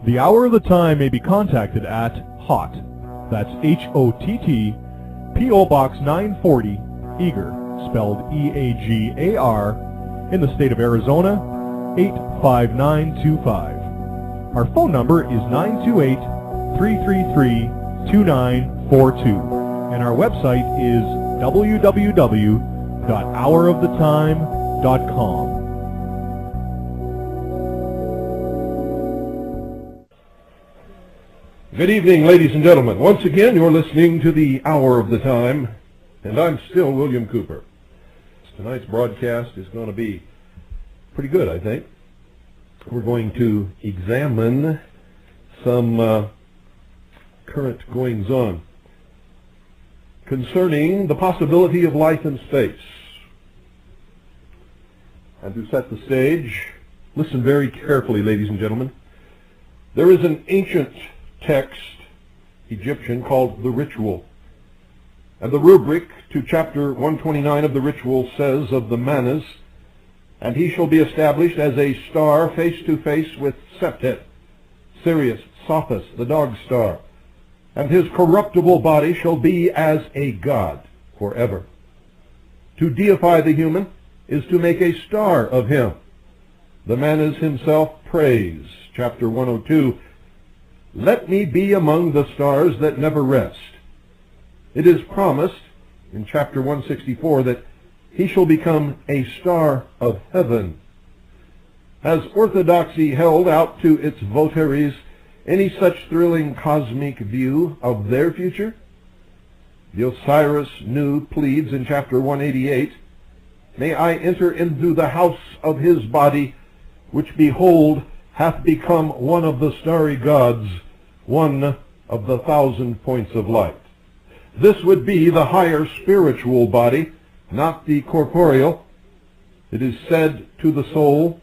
The Hour of the Time may be contacted at HOT, that's H-O-T-T, P.O. Box 940, Eager, spelled E-A-G-A-R, in the state of Arizona, 85925. Our phone number is 928-333-2942, and our website is www.houroftheTime.com. Good evening, ladies and gentlemen. Once again, you're listening to the Hour of the Time, and I'm still William Cooper. Tonight's broadcast is going to be pretty good, I think. We're going to examine some current goings-on concerning the possibility of life in space. And to set the stage, listen very carefully, ladies and gentlemen. There is an ancient text, Egyptian, called the Ritual. And the rubric to chapter 129 of the Ritual says of the Manas, "And he shall be established as a star face to face with Septet, Sirius, Sophus, the dog star. And his corruptible body shall be as a god forever. To deify the human is to make a star of him." The Manas himself prays, chapter 102, "Let me be among the stars that never rest." It is promised in chapter 164 that he shall become a star of heaven. Has orthodoxy held out to its votaries any such thrilling cosmic view of their future? The Osiris Nu pleads in chapter 188, "May I enter into the house of his body, which behold hath become one of the starry gods, one of the 1,000 points of light." This would be the higher spiritual body, not the corporeal. It is said to the soul,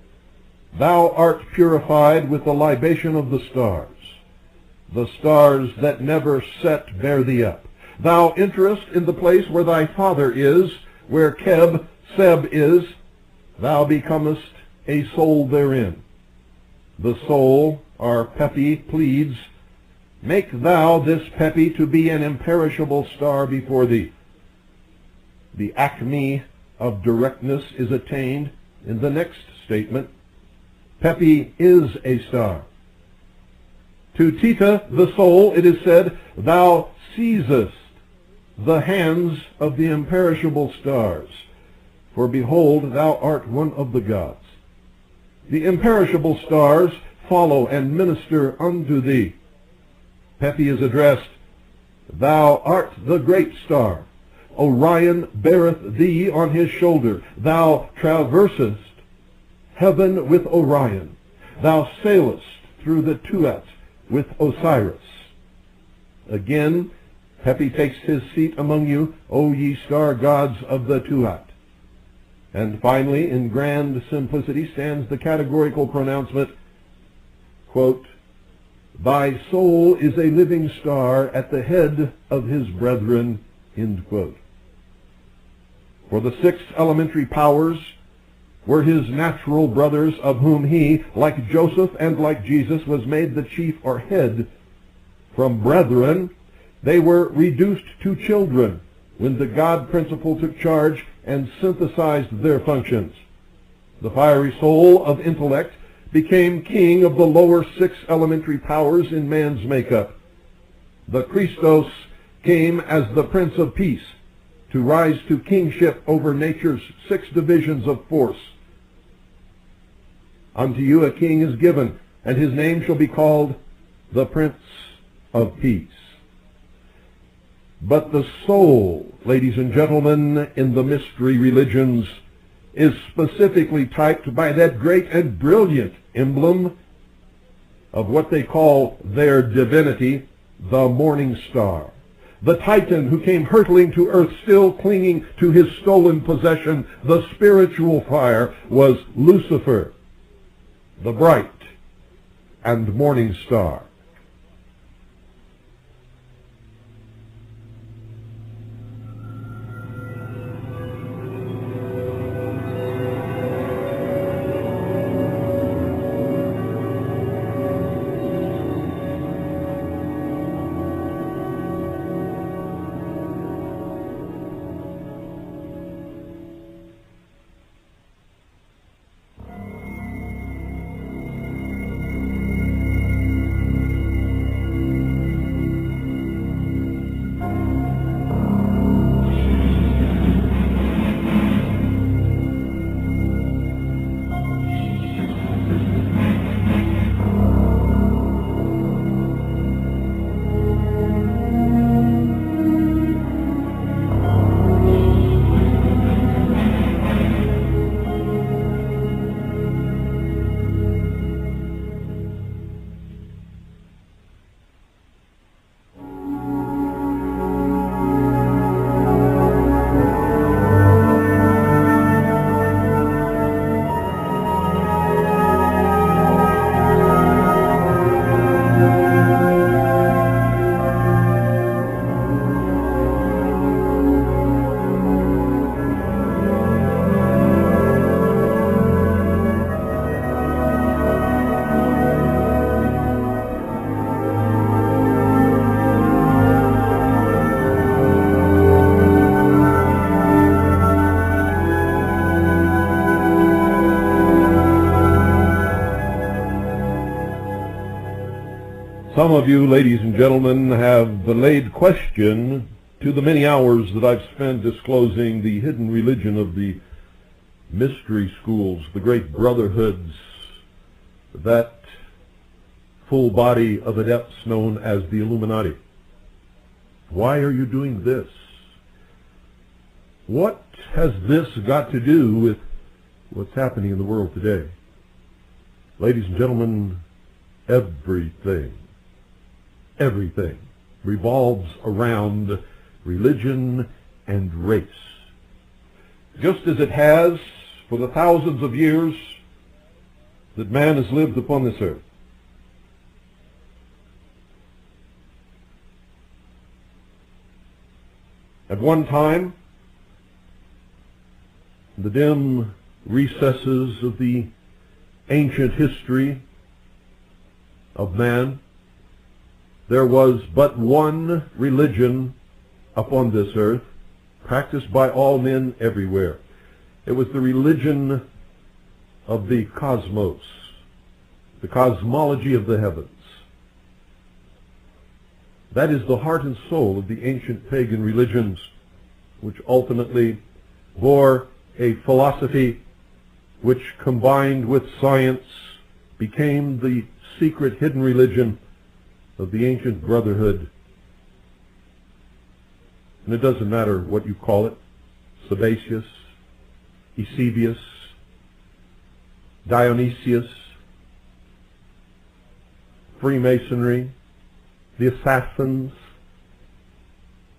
"Thou art purified with the libation of the stars that never set bear thee up. Thou enterest in the place where thy Father is, where Keb, Seb is, thou becomest a soul therein." The soul, our Pepi, pleads, "Make thou this Pepi to be an imperishable star before thee." The acme of directness is attained in the next statement. Pepi is a star. To Tita, the soul, it is said, "Thou seizest the hands of the imperishable stars, for behold, thou art one of the gods." The imperishable stars follow and minister unto thee. Pepi is addressed, "Thou art the great star. Orion beareth thee on his shoulder. Thou traversest heaven with Orion. Thou sailest through the Tuat with Osiris." Again, Pepi takes his seat among you, O ye star gods of the Tuat. And finally, in grand simplicity, stands the categorical pronouncement, quote, "Thy soul is a living star at the head of his brethren," end quote. For the 6 elementary powers were his natural brothers, of whom he, like Joseph and like Jesus, was made the chief or head. From brethren, they were reduced to children when the God principle took charge and synthesized their functions. The fiery soul of intellect became king of the lower 6 elementary powers in man's makeup. The Christos came as the Prince of Peace to rise to kingship over nature's 6 divisions of force. "Unto you a king is given, and his name shall be called the Prince of Peace." But the soul, ladies and gentlemen, in the mystery religions is specifically typed by that great and brilliant emblem of what they call their divinity, the morning star. The Titan who came hurtling to earth, still clinging to his stolen possession, the spiritual fire, was Lucifer, the bright and morning star. Some of you, ladies and gentlemen, have laid question to the many hours that I've spent disclosing the hidden religion of the mystery schools, the great brotherhoods, that full body of adepts known as the Illuminati. Why are you doing this? What has this got to do with what's happening in the world today? Ladies and gentlemen, everything revolves around religion and race. Just as it has for the thousands of years that man has lived upon this earth. At one time, in the dim recesses of the ancient history of man, there was but one religion upon this earth, practiced by all men everywhere. It was the religion of the cosmos, the cosmology of the heavens. That is the heart and soul of the ancient pagan religions, which ultimately bore a philosophy which, combined with science, became the secret hidden religion of the ancient brotherhood. And it doesn't matter what you call it: Sabacius, Eusebius, Dionysius, Freemasonry, the Assassins,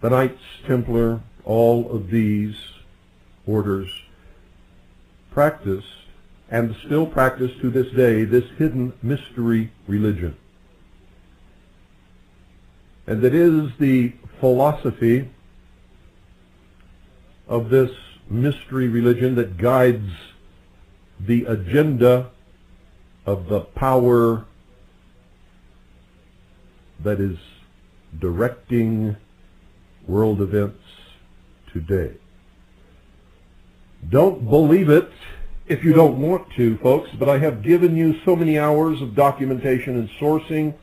the Knights Templar. All of these orders practiced, and still practice to this day, this hidden mystery religion. And it is the philosophy of this mystery religion that guides the agenda of the power that is directing world events today. Don't believe it if you don't want to, folks, but I have given you so many hours of documentation and sourcing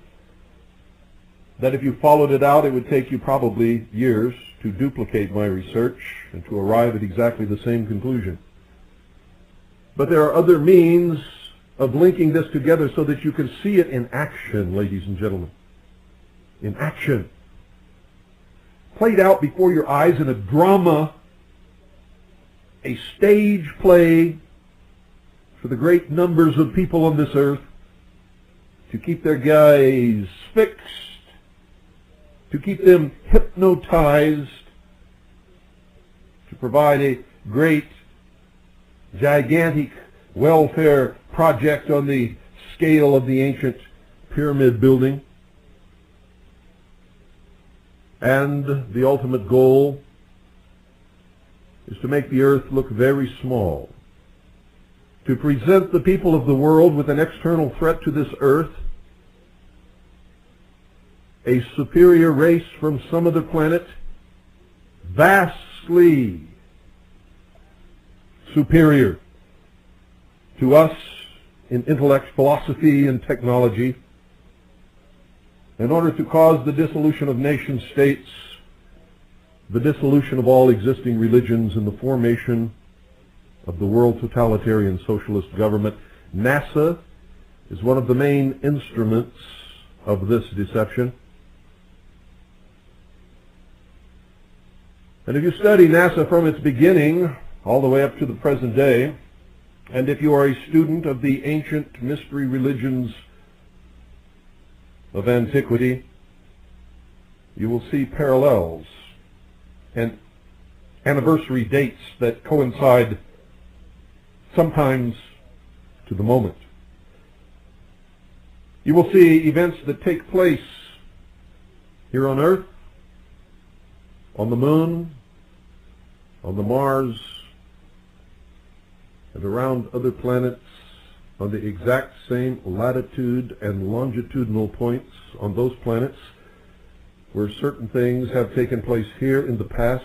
that if you followed it out, it would take you probably years to duplicate my research and to arrive at exactly the same conclusion. But there are other means of linking this together so that you can see it in action, ladies and gentlemen. In action. Played out before your eyes in a drama, a stage play for the great numbers of people on this earth to keep their gaze fixed, to keep them hypnotized, to provide a great, gigantic welfare project on the scale of the ancient pyramid building. And the ultimate goal is to make the earth look very small, to present the people of the world with an external threat to this earth, a superior race from some other planet, vastly superior to us in intellect, philosophy, and technology, in order to cause the dissolution of nation states, the dissolution of all existing religions, and the formation of the world totalitarian socialist government. NASA is one of the main instruments of this deception. And if you study NASA from its beginning all the way up to the present day, and if you are a student of the ancient mystery religions of antiquity, you will see parallels and anniversary dates that coincide sometimes to the moment. You will see events that take place here on Earth, on the Moon, on the Mars, and around other planets on the exact same latitude and longitudinal points on those planets where certain things have taken place here in the past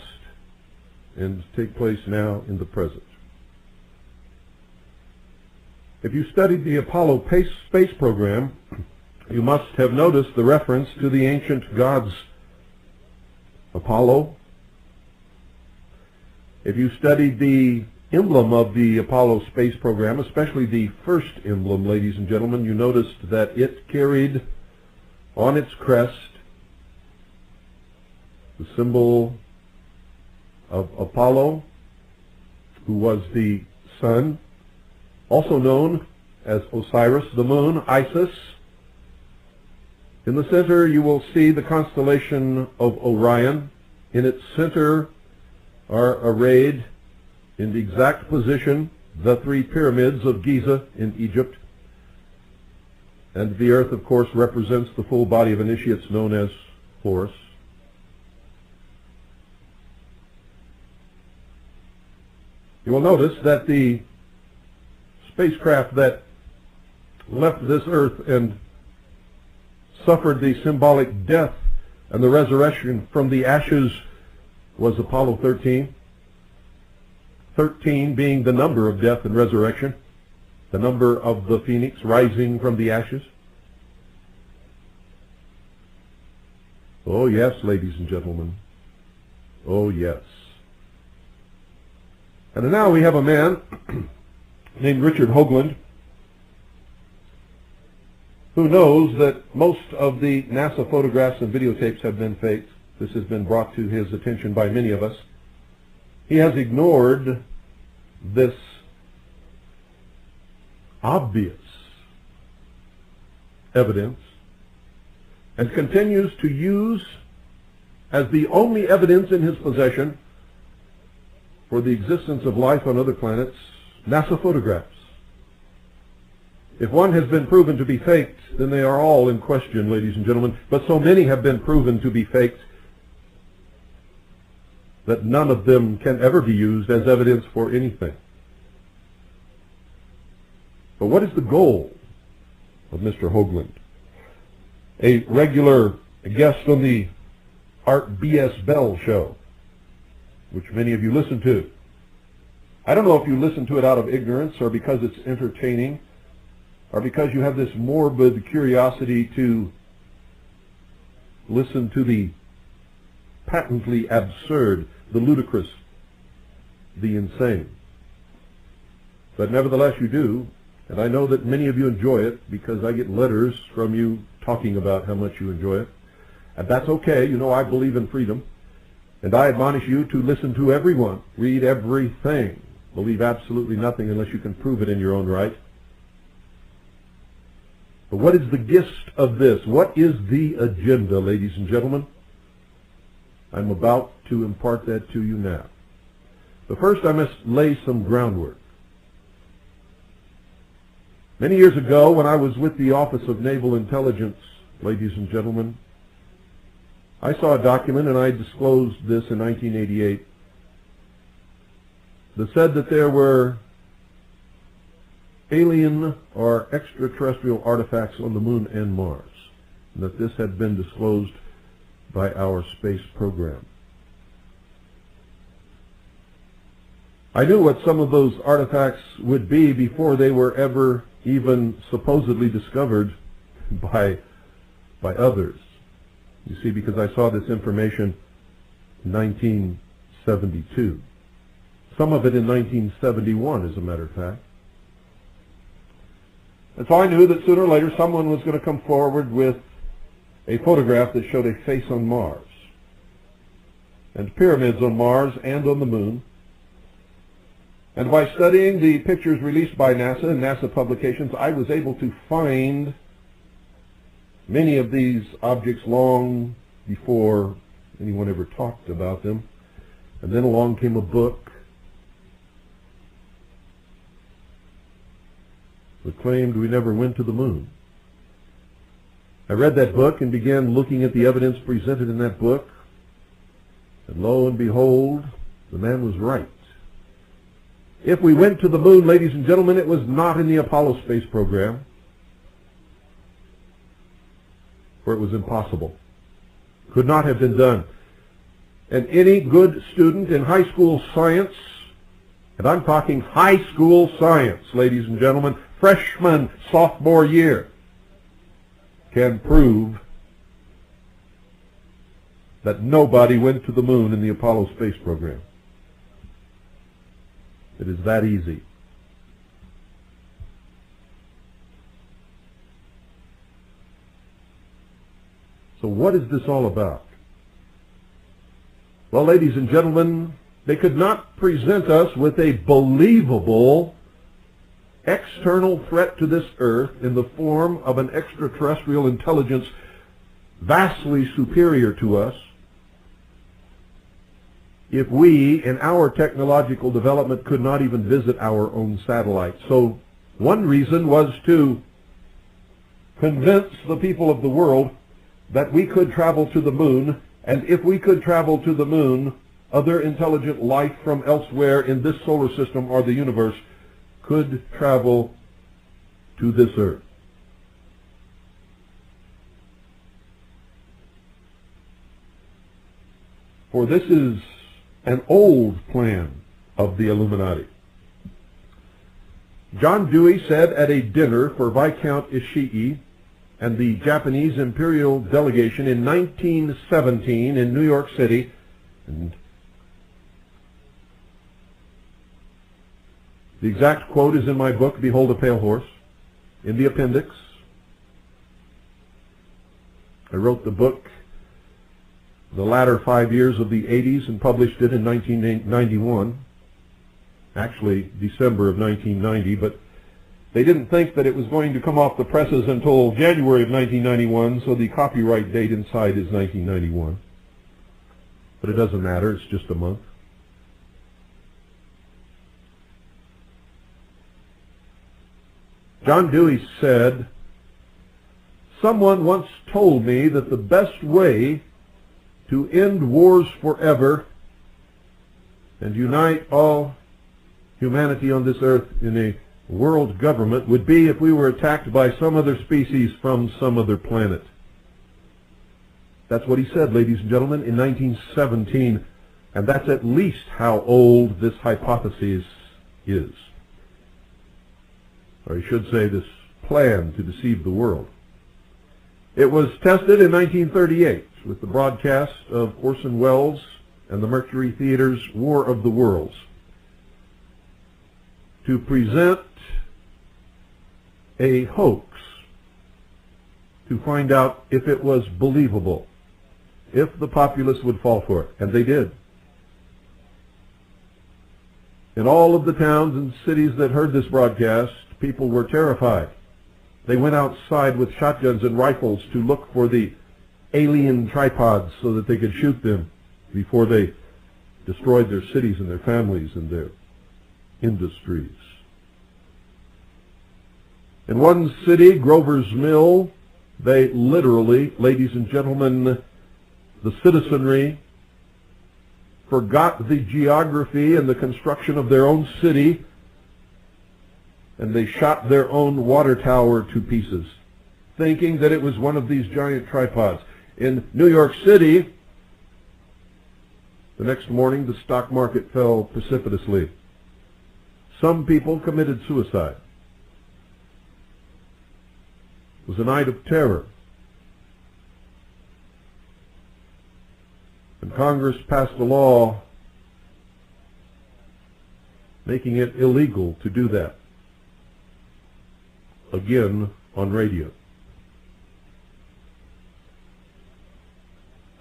and take place now in the present. If you studied the Apollo space program You must have noticed the reference to the ancient gods. Apollo. If you studied the emblem of the Apollo space program, especially the first emblem, ladies and gentlemen, you noticed that it carried on its crest the symbol of Apollo, who was the sun, also known as Osiris, the moon, Isis. In the center you will see the constellation of Orion. In its center are arrayed in the exact position the three pyramids of Giza in Egypt. And the earth, of course, represents the full body of initiates known as Horus. You will notice that the spacecraft that left this earth and suffered the symbolic death and the resurrection from the ashes was Apollo 13. 13 being the number of death and resurrection, the number of the phoenix rising from the ashes. Oh yes, ladies and gentlemen. Oh yes. And now we have a man named Richard Hoagland, who knows that most of the NASA photographs and videotapes have been faked. This has been brought to his attention by many of us. He has ignored this obvious evidence and continues to use as the only evidence in his possession for the existence of life on other planets NASA photographs. If one has been proven to be faked, then they are all in question, ladies and gentlemen. But so many have been proven to be faked that none of them can ever be used as evidence for anything. But what is the goal of Mr. Hoagland? A regular guest on the Art B.S. Bell show, which many of you listen to. I don't know if you listen to it out of ignorance or because it's entertaining or because you have this morbid curiosity to listen to the patently absurd, the ludicrous, the insane. But nevertheless you do, and I know that many of you enjoy it because I get letters from you talking about how much you enjoy it. And that's okay. You know, I believe in freedom. And I admonish you to listen to everyone, read everything, believe absolutely nothing unless you can prove it in your own right. But what is the gist of this? What is the agenda, ladies and gentlemen? I'm about to impart that to you now. But first I must lay some groundwork. Many years ago, when I was with the Office of Naval Intelligence, ladies and gentlemen, I saw a document, and I disclosed this in 1988, that said that there were alien or extraterrestrial artifacts on the moon and Mars, and that this had been disclosed by our space program. I knew what some of those artifacts would be before they were ever even supposedly discovered by others. You see, because I saw this information in 1972. Some of it in 1971, as a matter of fact. And so I knew that sooner or later someone was going to come forward with a photograph that showed a face on Mars, and pyramids on Mars and on the moon. And by studying the pictures released by NASA and NASA publications, I was able to find many of these objects long before anyone ever talked about them. And then along came a book that claimed we never went to the moon. I read that book and began looking at the evidence presented in that book, and lo and behold, the man was right. If we went to the moon, ladies and gentlemen, it was not in the Apollo space program, for it was impossible. Could not have been done. And any good student in high school science, and I'm talking high school science, ladies and gentlemen, freshman, sophomore year, can prove that nobody went to the moon in the Apollo space program. It is that easy. So what is this all about? Well, ladies and gentlemen, they could not present us with a believable external threat to this earth in the form of an extraterrestrial intelligence vastly superior to us if we, in our technological development, could not even visit our own satellite. So one reason was to convince the people of the world that we could travel to the moon, and if we could travel to the moon, other intelligent life from elsewhere in this solar system or the universe could travel to this earth. For this is an old plan of the Illuminati. John Dewey said at a dinner for Viscount Ishii and the Japanese imperial delegation in 1917 in New York City, and the exact quote is in my book, Behold a Pale Horse, in the appendix. I wrote the book the latter 5 years of the 80s and published it in 1991, actually December of 1990, but they didn't think that it was going to come off the presses until January of 1991, so the copyright date inside is 1991. But it doesn't matter, it's just a month. John Dewey said, "Someone once told me that the best way to end wars forever and unite all humanity on this earth in a world government would be if we were attacked by some other species from some other planet." That's what he said, ladies and gentlemen, in 1917, and that's at least how old this hypothesis is. Or I should say, this plan to deceive the world. It was tested in 1938 with the broadcast of Orson Welles and the Mercury Theater's War of the Worlds to present a hoax to find out if it was believable, if the populace would fall for it, and they did. In all of the towns and cities that heard this broadcast, people were terrified. They went outside with shotguns and rifles to look for the alien tripods so that they could shoot them before they destroyed their cities and their families and their industries. In one city, Grover's Mill, they literally, ladies and gentlemen, the citizenry forgot the geography and the construction of their own city, and they shot their own water tower to pieces, thinking that it was one of these giant tripods. In New York City, the next morning, the stock market fell precipitously. Some people committed suicide. It was a night of terror. And Congress passed a law making it illegal to do that. Again, on radio.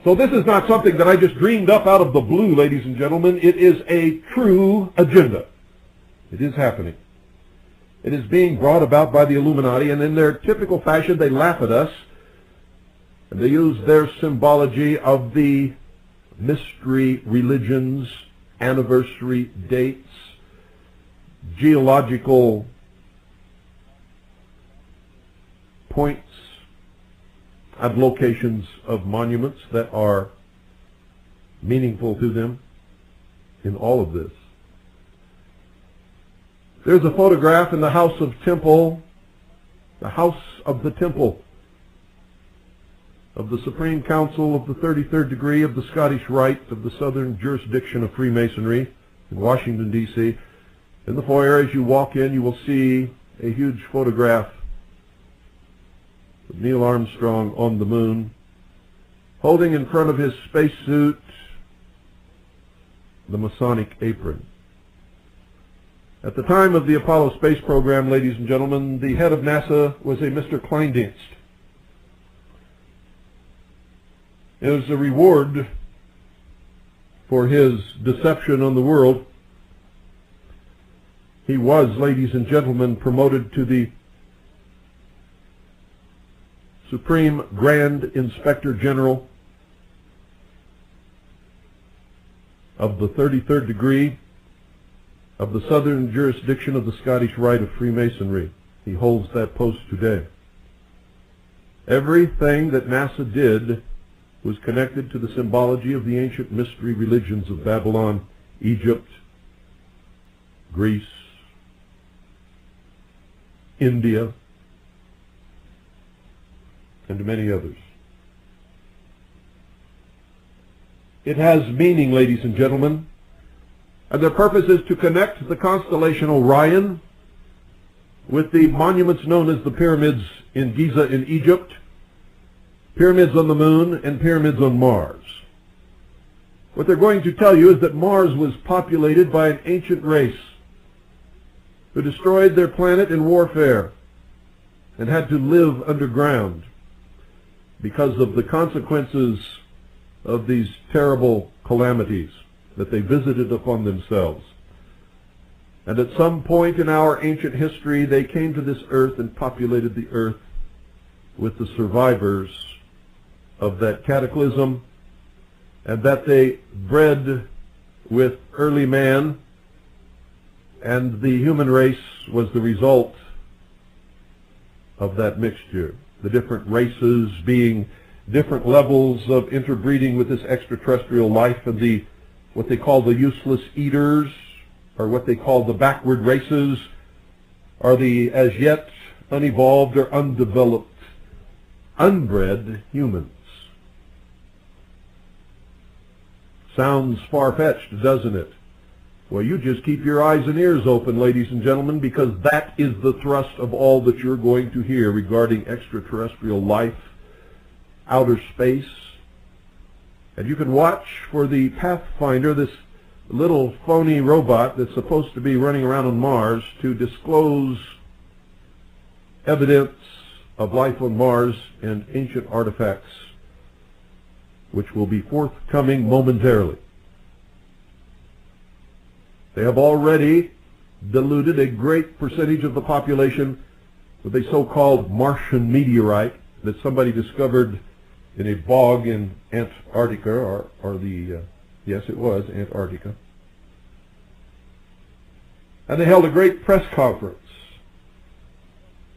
So this is not something that I just dreamed up out of the blue, ladies and gentlemen. It is a true agenda. It is happening. It is being brought about by the Illuminati, and in their typical fashion, they laugh at us, and they use their symbology of the mystery religions, anniversary dates, geological points and locations of monuments that are meaningful to them in all of this. There's a photograph in the House of Temple, the House of the Temple, of the Supreme Council of the 33rd degree of the Scottish Rite of the Southern Jurisdiction of Freemasonry in Washington, D.C. In the foyer, as you walk in, you will see a huge photograph. The Neil Armstrong on the moon, holding in front of his spacesuit the Masonic apron. At the time of the Apollo space program, ladies and gentlemen, the head of NASA was a Mr. Kleindienst. It was a reward for his deception on the world. He was, ladies and gentlemen, promoted to the Supreme Grand Inspector General of the 33rd degree of the Southern Jurisdiction of the Scottish Rite of Freemasonry. He holds that post today. Everything that NASA did was connected to the symbology of the ancient mystery religions of Babylon, Egypt, Greece, India, and many others. It has meaning, ladies and gentlemen, and their purpose is to connect the constellation Orion with the monuments known as the pyramids in Giza in Egypt, pyramids on the moon, and pyramids on Mars. What they're going to tell you is that Mars was populated by an ancient race who destroyed their planet in warfare and had to live underground because of the consequences of these terrible calamities that they visited upon themselves. And at some point in our ancient history, they came to this earth and populated the earth with the survivors of that cataclysm, and that they bred with early man, and the human race was the result of that mixture. The different races being different levels of interbreeding with this extraterrestrial life, and the what they call the useless eaters, or what they call the backward races, are the as yet unevolved or undeveloped, unbred humans. Sounds far-fetched, doesn't it? Well, you just keep your eyes and ears open, ladies and gentlemen, because that is the thrust of all that you're going to hear regarding extraterrestrial life, outer space. And you can watch for the Pathfinder, this little phony robot that's supposed to be running around on Mars, to disclose evidence of life on Mars and ancient artifacts, which will be forthcoming momentarily. They have already diluted a great percentage of the population with a so-called Martian meteorite that somebody discovered in a bog in Antarctica, yes, it was Antarctica. And they held a great press conference.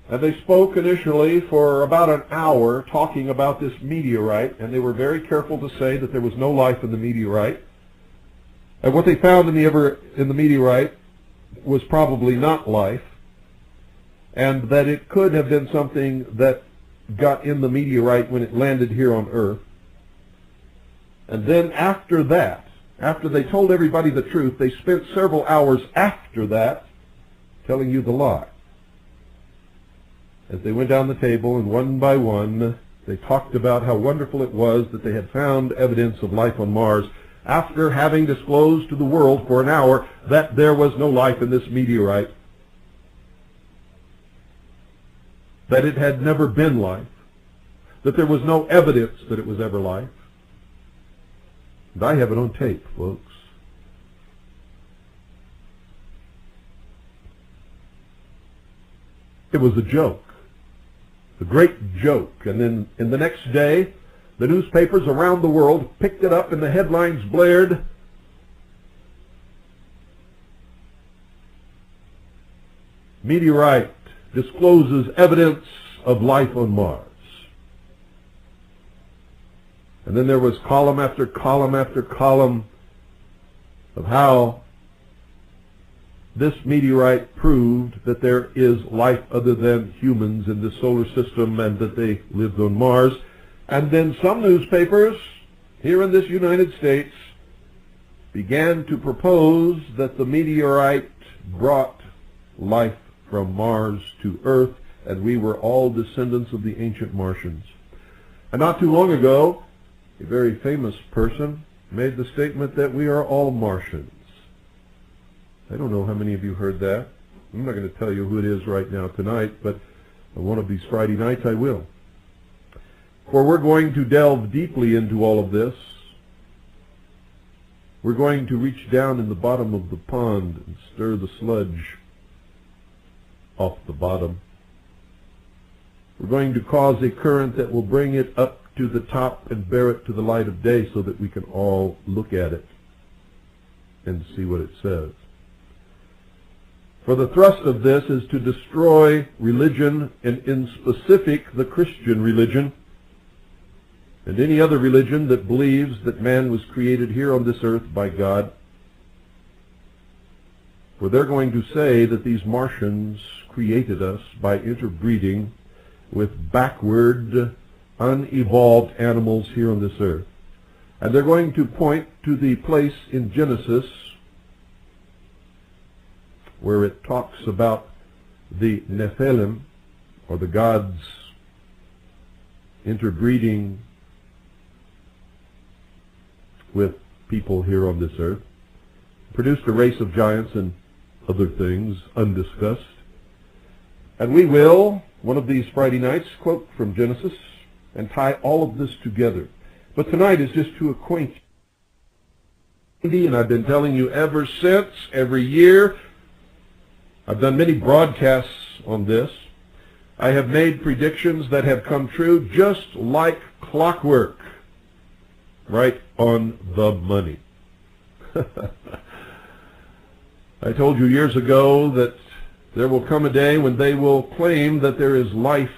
And they spoke initially for about an hour talking about this meteorite, and they were very careful to say that there was no life in the meteorite. And what they found in the meteorite was probably not life, and that it could have been something that got in the meteorite when it landed here on Earth. And then after that, after they told everybody the truth, they spent several hours after that telling you the lie. As they went down the table, and one by one, they talked about how wonderful it was that they had found evidence of life on Mars, after having disclosed to the world for an hour that there was no life in this meteorite, that it had never been life, that there was no evidence that it was ever life. And I have it on tape, folks. It was a joke, a great joke. And then in the next day, the newspapers around the world picked it up and the headlines blared, "Meteorite discloses evidence of life on Mars." And then there was column after column after column of how this meteorite proved that there is life other than humans in the solar system and that they lived on Mars. And then some newspapers here in this United States began to propose that the meteorite brought life from Mars to Earth, and we were all descendants of the ancient Martians. And not too long ago, a very famous person made the statement that we are all Martians. I don't know how many of you heard that. I'm not going to tell you who it is right now tonight, but on one of these Friday nights I will. For we're going to delve deeply into all of this. We're going to reach down in the bottom of the pond and stir the sludge off the bottom. We're going to cause a current that will bring it up to the top and bear it to the light of day so that we can all look at it and see what it says. For the thrust of this is to destroy religion, and in specific the Christian religion, and any other religion that believes that man was created here on this earth by God. For they're going to say that these Martians created us by interbreeding with backward, unevolved animals here on this earth. And they're going to point to the place in Genesis where it talks about the Nephilim, or the gods interbreeding with people here on this earth, produced a race of giants and other things undiscussed. And we will, one of these Friday nights, quote from Genesis and tie all of this together. But tonight is just to acquaint you, and I've been telling you ever since, every year. I've done many broadcasts on this. I have made predictions that have come true just like clockwork. Right on the money. I told you years ago that there will come a day when they will claim that there is life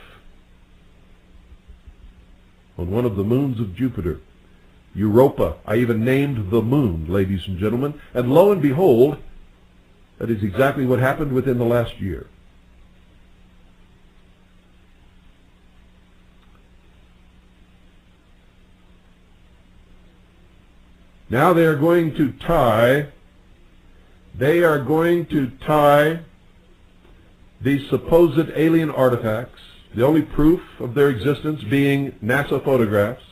on one of the moons of Jupiter, Europa. I even named the moon, ladies and gentlemen. And lo and behold, that is exactly what happened within the last year. Now they are going to tie these supposed alien artifacts, the only proof of their existence being NASA photographs,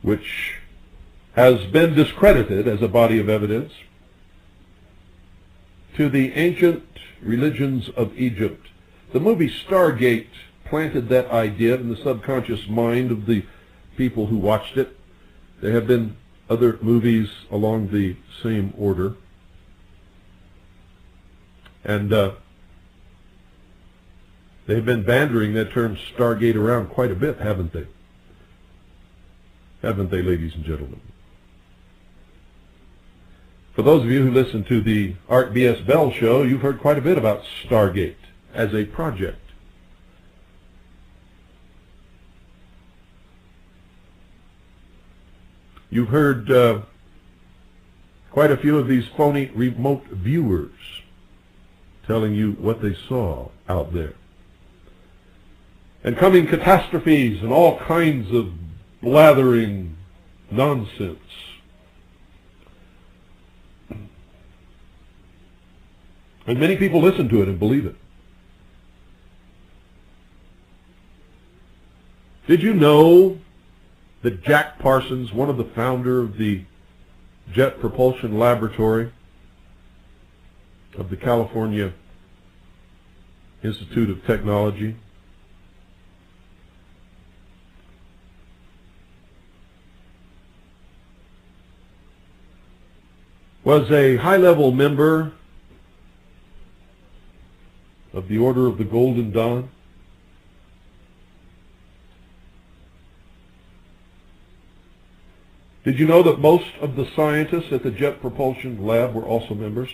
which has been discredited as a body of evidence, to the ancient religions of Egypt. The movie Stargate planted that idea in the subconscious mind of the people who watched it. There have been other movies along the same order. And they've been bandering that term Stargate around quite a bit, haven't they? Haven't they, ladies and gentlemen? For those of you who listen to the Art B.S. Bell show, you've heard quite a bit about Stargate as a project. You've heard quite a few of these phony remote viewers telling you what they saw out there. And coming catastrophes and all kinds of blathering nonsense. And many people listen to it and believe it. Did you know that Jack Parsons, one of the founder of the Jet Propulsion Laboratory of the California Institute of Technology, was a high-level member of the Order of the Golden Dawn? Did you know that most of the scientists at the Jet Propulsion Lab were also members?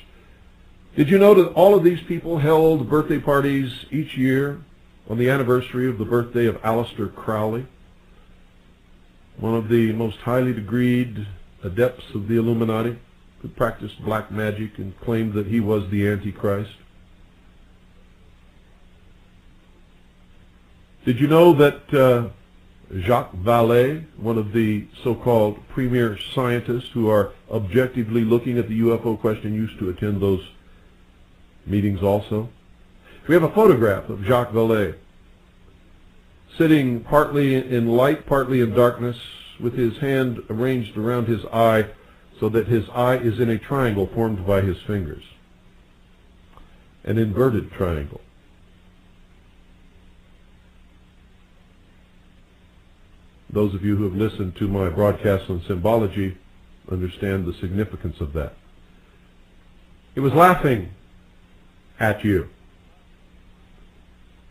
Did you know that all of these people held birthday parties each year on the anniversary of the birthday of Aleister Crowley, one of the most highly degreed adepts of the Illuminati, who practiced black magic and claimed that he was the Antichrist? Did you know that Jacques Vallée, one of the so-called premier scientists who are objectively looking at the UFO question, used to attend those meetings also? We have a photograph of Jacques Vallée sitting partly in light, partly in darkness, with his hand arranged around his eye so that his eye is in a triangle formed by his fingers. An inverted triangle. Those of you who have listened to my broadcast on symbology understand the significance of that. He was laughing at you.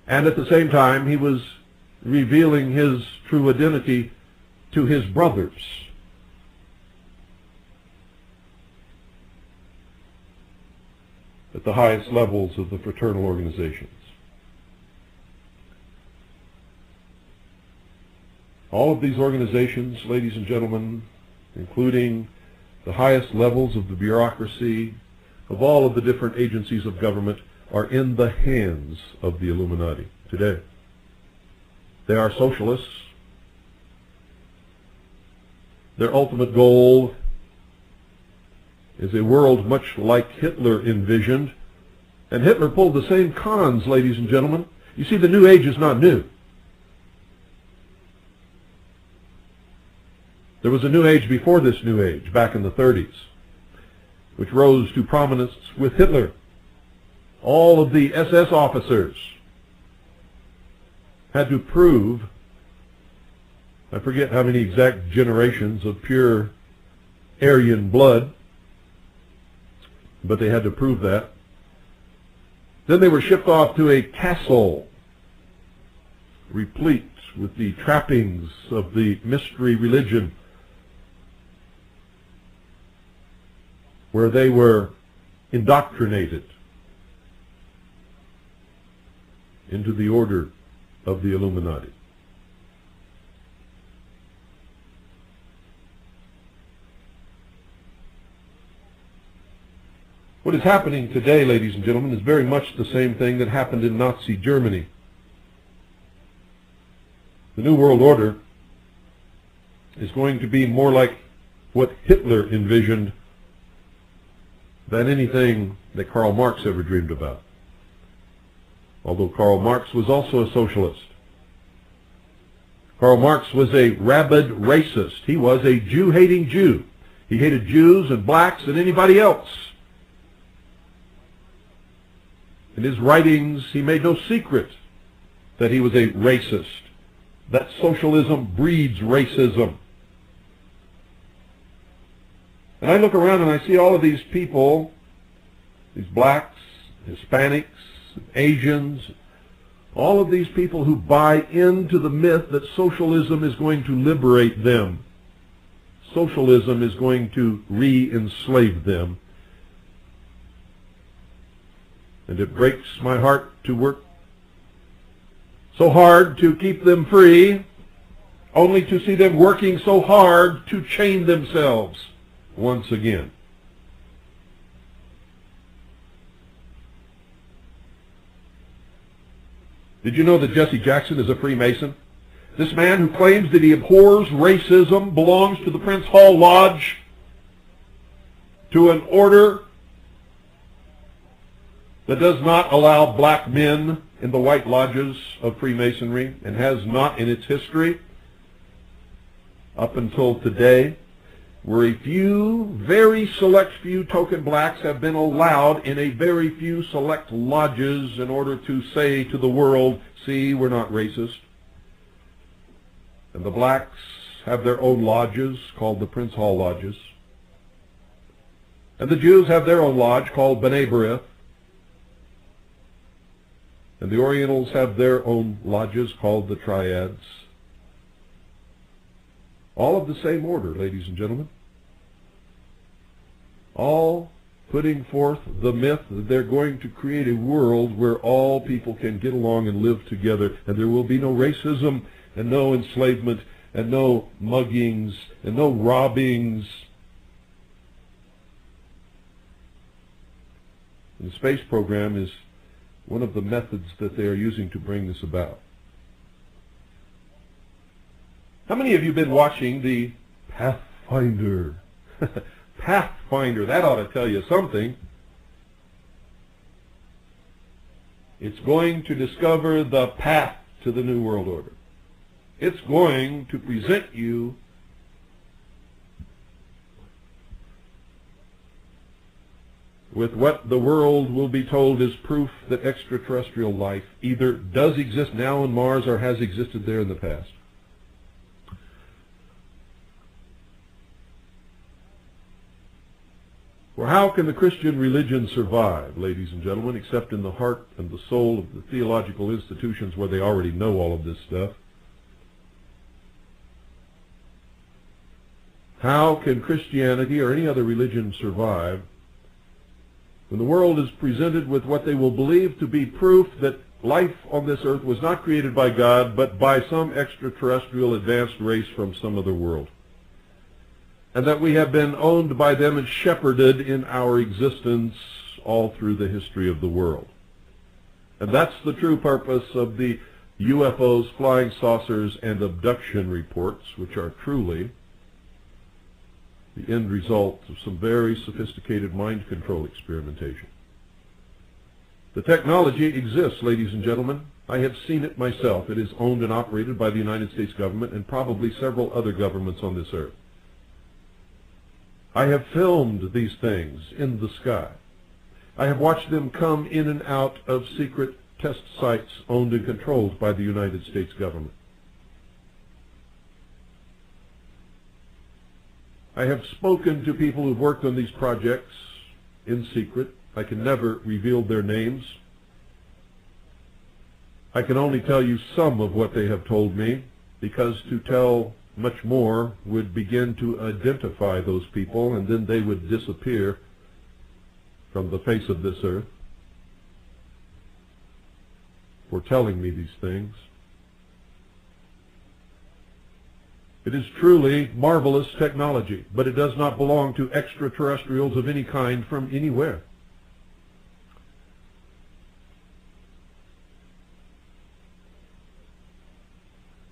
And at the same time, he was revealing his true identity to his brothers. At the highest levels of the fraternal organizations. All of these organizations, ladies and gentlemen, including the highest levels of the bureaucracy, of all of the different agencies of government, are in the hands of the Illuminati today. They are socialists. Their ultimate goal is a world much like Hitler envisioned. And Hitler pulled the same cons, ladies and gentlemen. You see, the New Age is not new. There was a New Age before this New Age, back in the 30s, which rose to prominence with Hitler. All of the SS officers had to prove, I forget how many exact generations of pure Aryan blood, but they had to prove that. Then they were shipped off to a castle replete with the trappings of the mystery religion, where they were indoctrinated into the order of the Illuminati. What is happening today, ladies and gentlemen, is very much the same thing that happened in Nazi Germany. The New World Order is going to be more like what Hitler envisioned than anything that Karl Marx ever dreamed about. Although Karl Marx was also a socialist. Karl Marx was a rabid racist. He was a Jew-hating Jew. He hated Jews and blacks and anybody else. In his writings, he made no secret that he was a racist, that socialism breeds racism. And I look around and I see all of these people, these blacks, Hispanics, Asians, all of these people who buy into the myth that socialism is going to liberate them. Socialism is going to re-enslave them. And it breaks my heart to work so hard to keep them free, only to see them working so hard to chain themselves once again. Did you know that Jesse Jackson is a Freemason? This man who claims that he abhors racism belongs to the Prince Hall Lodge, to an order that does not allow black men in the white lodges of Freemasonry, and has not in its history up until today, where a few, very select few token blacks have been allowed in a very few select lodges in order to say to the world, see, we're not racist. And the blacks have their own lodges called the Prince Hall Lodges. And the Jews have their own lodge called B'nai B'rith. And the Orientals have their own lodges called the Triads. All of the same order, ladies and gentlemen. All putting forth the myth that they're going to create a world where all people can get along and live together, and there will be no racism and no enslavement and no muggings and no robbings. And the space program is one of the methods that they are using to bring this about. How many of you have been watching the Pathfinder? Pathfinder, that ought to tell you something. It's going to discover the path to the New World Order. It's going to present you with what the world will be told is proof that extraterrestrial life either does exist now on Mars or has existed there in the past. For how can the Christian religion survive, ladies and gentlemen, except in the heart and the soul of the theological institutions where they already know all of this stuff? How can Christianity or any other religion survive when the world is presented with what they will believe to be proof that life on this earth was not created by God, but by some extraterrestrial advanced race from some other world, and that we have been owned by them and shepherded in our existence all through the history of the world? And that's the true purpose of the UFOs, flying saucers, and abduction reports, which are truly the end result of some very sophisticated mind control experimentation. The technology exists, ladies and gentlemen. I have seen it myself. It is owned and operated by the United States government and probably several other governments on this earth. I have filmed these things in the sky. I have watched them come in and out of secret test sites owned and controlled by the United States government. I have spoken to people who've worked on these projects in secret. I can never reveal their names. I can only tell you some of what they have told me, because to tell much more would begin to identify those people, and then they would disappear from the face of this earth for telling me these things. It is truly marvelous technology, but it does not belong to extraterrestrials of any kind from anywhere.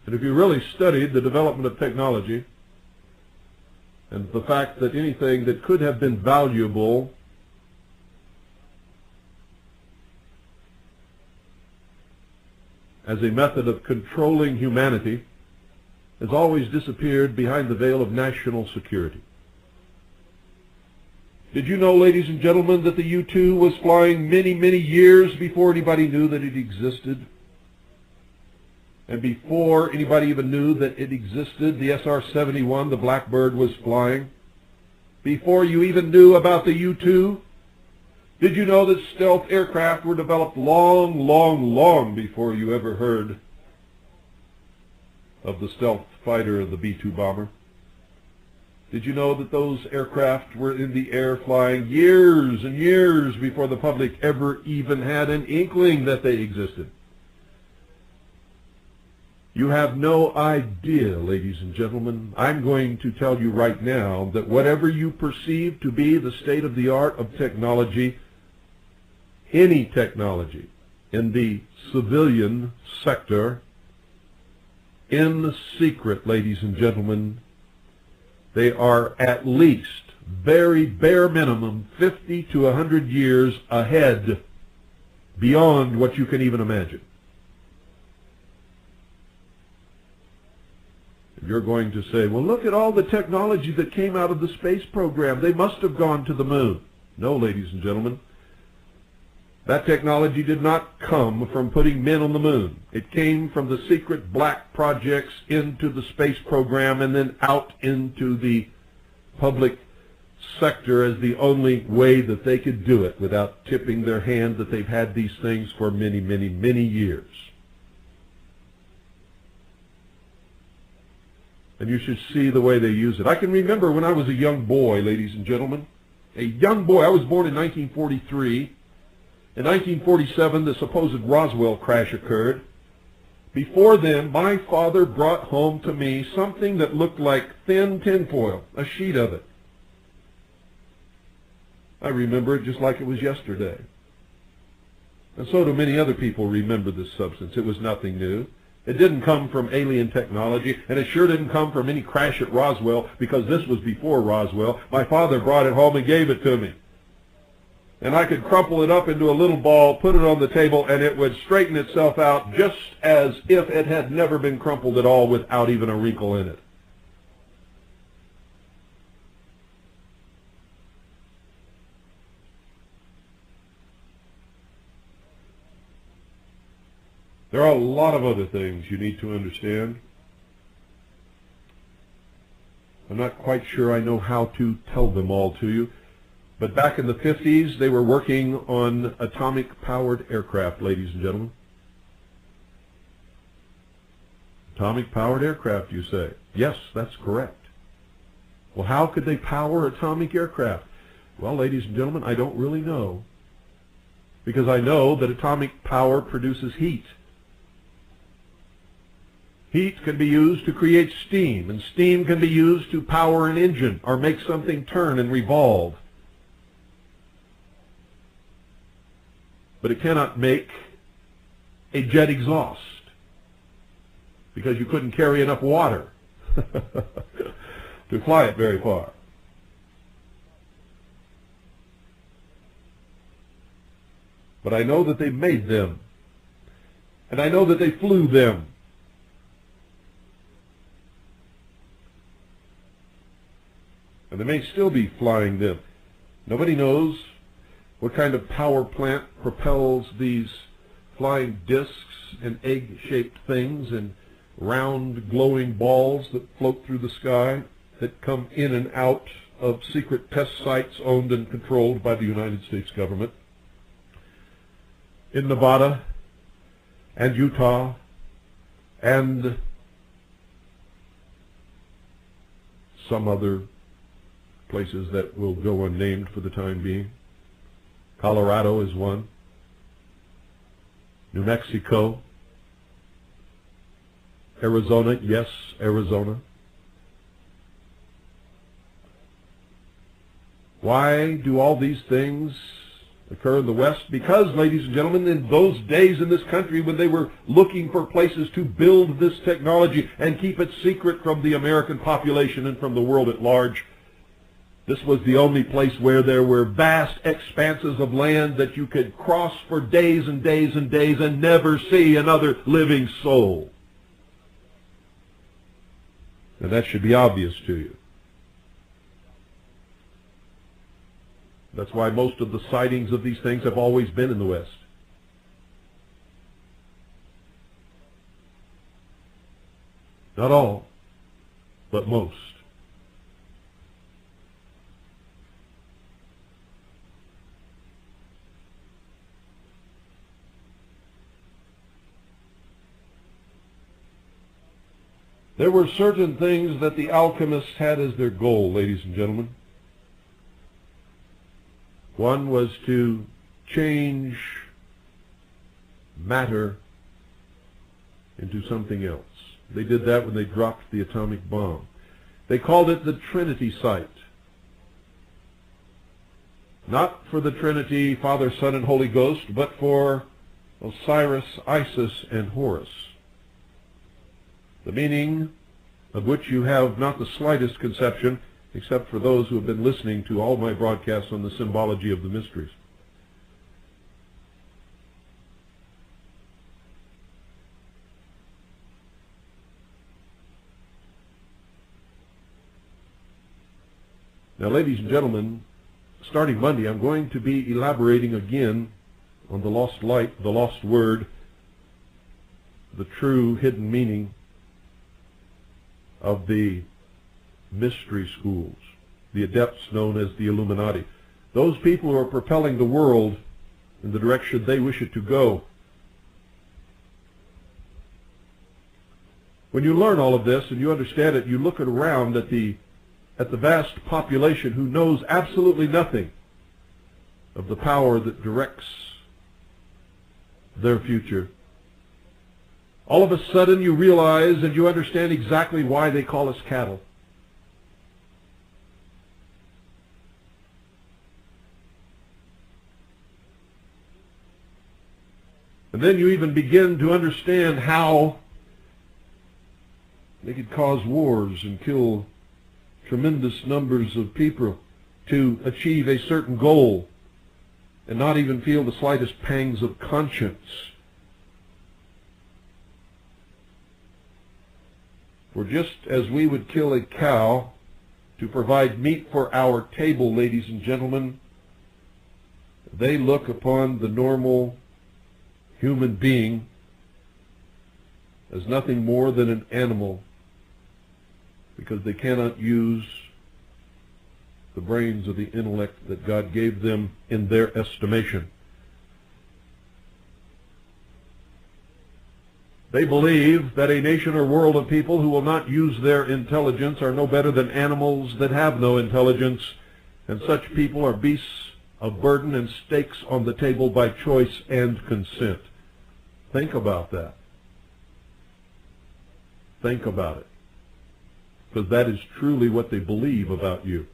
And if you really studied the development of technology and the fact that anything that could have been valuable as a method of controlling humanity has always disappeared behind the veil of national security. Did you know, ladies and gentlemen, that the U-2 was flying many, many years before anybody knew that it existed? And before anybody even knew that it existed, the SR-71, the Blackbird, was flying? Before you even knew about the U-2? Did you know that stealth aircraft were developed long, long, long before you ever heard of the stealth fighter, the B-2 bomber? Did you know that those aircraft were in the air flying years and years before the public ever even had an inkling that they existed? You have no idea, ladies and gentlemen. I'm going to tell you right now that whatever you perceive to be the state of the art of technology, any technology in the civilian sector, in the secret, ladies and gentlemen, they are at least, very bare minimum, 50 to 100 years ahead, beyond what you can even imagine. You're going to say, well, look at all the technology that came out of the space program. They must have gone to the moon. No, ladies and gentlemen. That technology did not come from putting men on the moon. It came from the secret black projects into the space program and then out into the public sector as the only way that they could do it without tipping their hand that they've had these things for many, many, many years. And you should see the way they use it. I can remember when I was a young boy, ladies and gentlemen. A young boy. I was born in 1943. In 1947, the supposed Roswell crash occurred. Before then, my father brought home to me something that looked like thin tinfoil, a sheet of it. I remember it just like it was yesterday. And so do many other people remember this substance. It was nothing new. It didn't come from alien technology, and it sure didn't come from any crash at Roswell, because this was before Roswell. My father brought it home and gave it to me. and I could crumple it up into a little ball, put it on the table, and it would straighten itself out just as if it had never been crumpled at all without even a wrinkle in it. There are a lot of other things you need to understand. I'm not quite sure I know how to tell them all to you. But back in the 50s, they were working on atomic-powered aircraft, ladies and gentlemen. Atomic-powered aircraft, you say? Yes, that's correct. Well, how could they power atomic aircraft? Well, ladies and gentlemen, I don't really know. Because I know that atomic power produces heat. Heat can be used to create steam, and steam can be used to power an engine or make something turn and revolve. But it cannot make a jet exhaust because you couldn't carry enough water to fly it very far. But I know that they made them, and I know that they flew them. And they may still be flying them. Nobody knows what kind of power plant propels these flying discs and egg-shaped things and round glowing balls that float through the sky that come in and out of secret test sites owned and controlled by the United States government in Nevada and Utah and some other places that will go unnamed for the time being. Colorado is one. New Mexico. Arizona, yes, Arizona. Why do all these things occur in the West? Because, ladies and gentlemen, in those days in this country when they were looking for places to build this technology and keep it secret from the American population and from the world at large, this was the only place where there were vast expanses of land that you could cross for days and days and days and never see another living soul. And that should be obvious to you. That's why most of the sightings of these things have always been in the West. Not all, but most. There were certain things that the alchemists had as their goal, ladies and gentlemen. One was to change matter into something else. They did that when they dropped the atomic bomb. They called it the Trinity site. Not for the Trinity, Father, Son, and Holy Ghost, but for Osiris, Isis, and Horus. The meaning of which you have not the slightest conception, except for those who have been listening to all my broadcasts on the symbology of the mysteries. Now, ladies and gentlemen, starting Monday, I'm going to be elaborating again on the lost light, the lost word, the true hidden meaning of the mystery schools, the adepts known as the Illuminati. Those people who are propelling the world in the direction they wish it to go. When you learn all of this and you understand it, you look around at the vast population who knows absolutely nothing of the power that directs their future. All of a sudden you realize and you understand exactly why they call us cattle. And then you even begin to understand how they could cause wars and kill tremendous numbers of people to achieve a certain goal and not even feel the slightest pangs of conscience. For just as we would kill a cow to provide meat for our table, ladies and gentlemen, they look upon the normal human being as nothing more than an animal, because they cannot use the brains of the intellect that God gave them in their estimation. They believe that a nation or world of people who will not use their intelligence are no better than animals that have no intelligence, and such people are beasts of burden and stakes on the table by choice and consent. Think about that. Think about it. Because that is truly what they believe about you.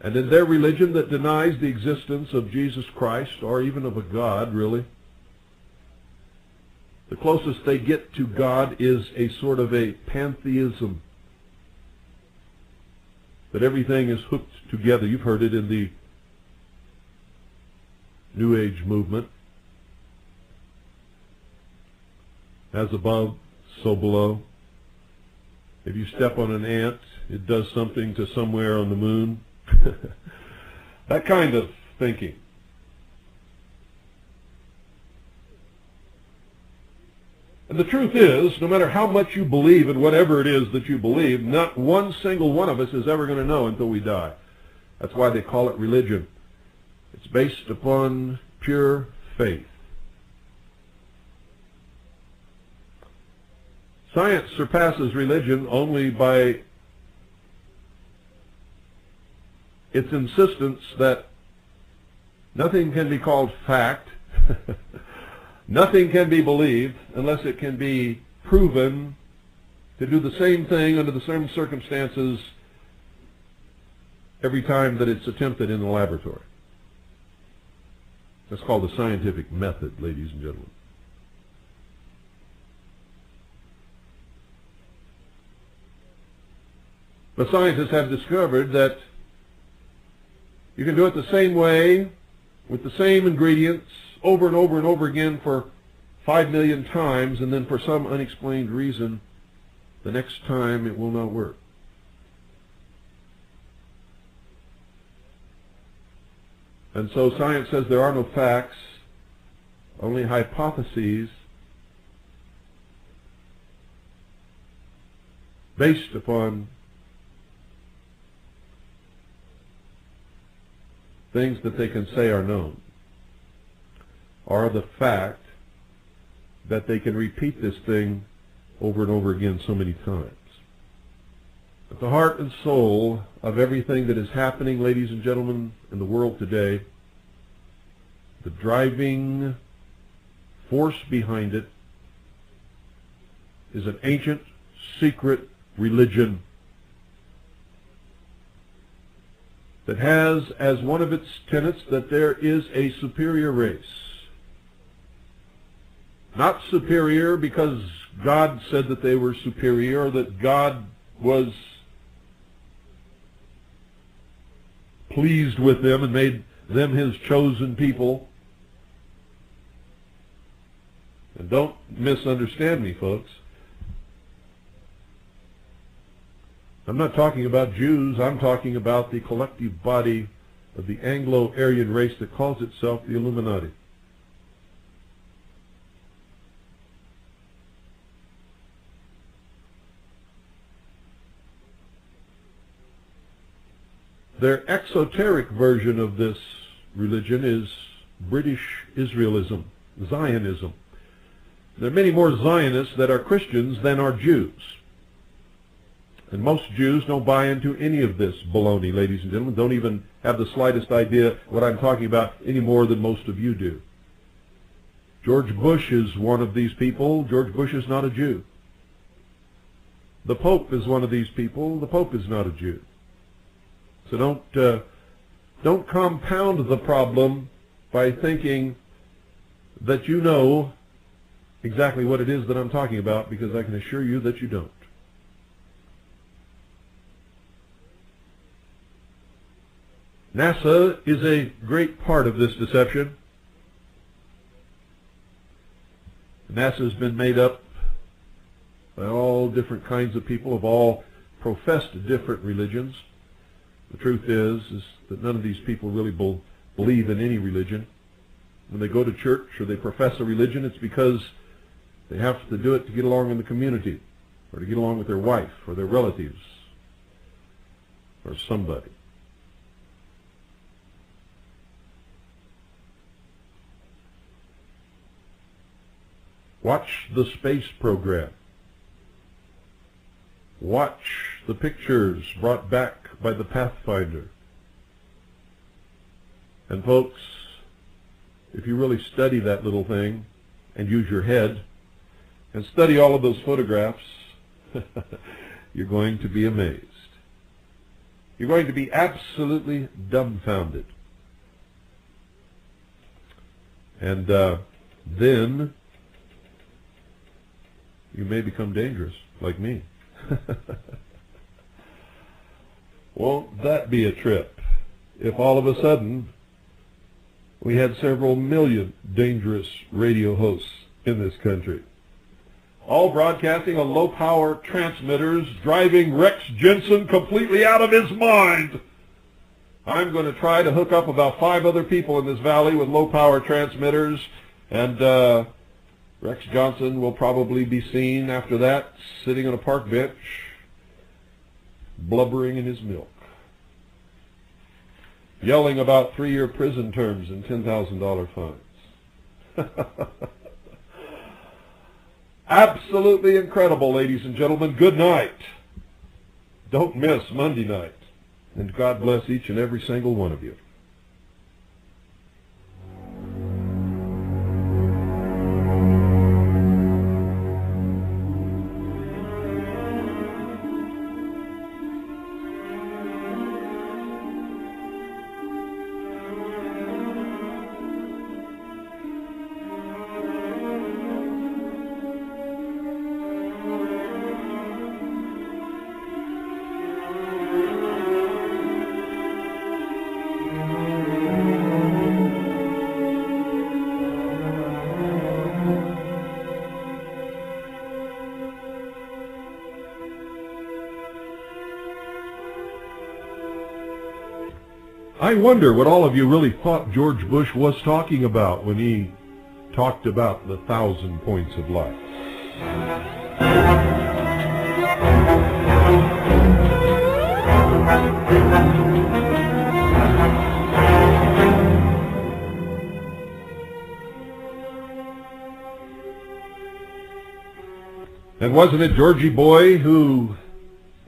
And in their religion that denies the existence of Jesus Christ, or even of a God, really, the closest they get to God is a sort of a pantheism. That everything is hooked together. You've heard it in the New Age movement. As above, so below. If you step on an ant, it does something to somewhere on the moon. That kind of thinking. And the truth is, no matter how much you believe in whatever it is that you believe, not one single one of us is ever going to know until we die. That's why they call it religion. It's based upon pure faith. Science surpasses religion only by its insistence that nothing can be called fact, nothing can be believed unless it can be proven to do the same thing under the same circumstances every time that it's attempted in the laboratory. That's called the scientific method, ladies and gentlemen. But scientists have discovered that you can do it the same way, with the same ingredients, over and over and over again for 5 million times, and then for some unexplained reason, the next time it will not work. And so science says there are no facts, only hypotheses based upon things that they can say are known, or the fact that they can repeat this thing over and over again so many times. At the heart and soul of everything that is happening, ladies and gentlemen, in the world today, the driving force behind it is an ancient, secret religion that has as one of its tenets that there is a superior race. Not superior because God said that they were superior, or that God was pleased with them and made them his chosen people. And don't misunderstand me, folks. I'm not talking about Jews. I'm talking about the collective body of the Anglo-Aryan race that calls itself the Illuminati. Their exoteric version of this religion is British Israelism, Zionism. There are many more Zionists that are Christians than are Jews. And most Jews don't buy into any of this baloney, ladies and gentlemen, don't even have the slightest idea what I'm talking about any more than most of you do. George Bush is one of these people. George Bush is not a Jew. The Pope is one of these people. The Pope is not a Jew. So don't compound the problem by thinking that you know exactly what it is that I'm talking about, because I can assure you that you don't. NASA is a great part of this deception. NASA has been made up by all different kinds of people of all professed different religions. The truth is that none of these people really believe in any religion. When they go to church or they profess a religion, it's because they have to do it to get along in the community, or to get along with their wife or their relatives or somebody. Watch the space program. Watch the pictures brought back by the Pathfinder. And folks, if you really study that little thing and use your head and study all of those photographs, you're going to be amazed. You're going to be absolutely dumbfounded. And then you may become dangerous, like me. Won't that be a trip if all of a sudden we had several million dangerous radio hosts in this country, all broadcasting on low-power transmitters, driving Rex Jensen completely out of his mind. I'm going to try to hook up about 5 other people in this valley with low-power transmitters, and Rex Johnson will probably be seen after that sitting on a park bench, blubbering in his milk, yelling about 3-year prison terms and $10,000 fines. Absolutely incredible, ladies and gentlemen. Good night. Don't miss Monday night. And God bless each and every single one of you. I wonder what all of you really thought George Bush was talking about when he talked about the 1,000 points of light. And wasn't it Georgie Boy who,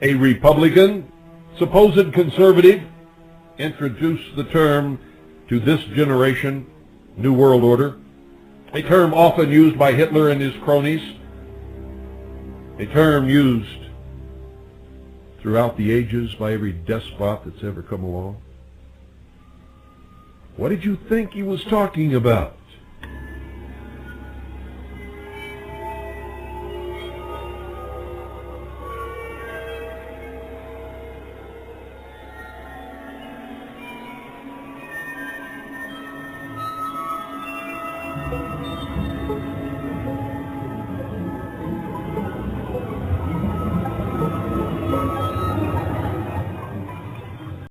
a Republican, supposed conservative, introduced the term to this generation, New World Order, a term often used by Hitler and his cronies, a term used throughout the ages by every despot that's ever come along? What did you think he was talking about?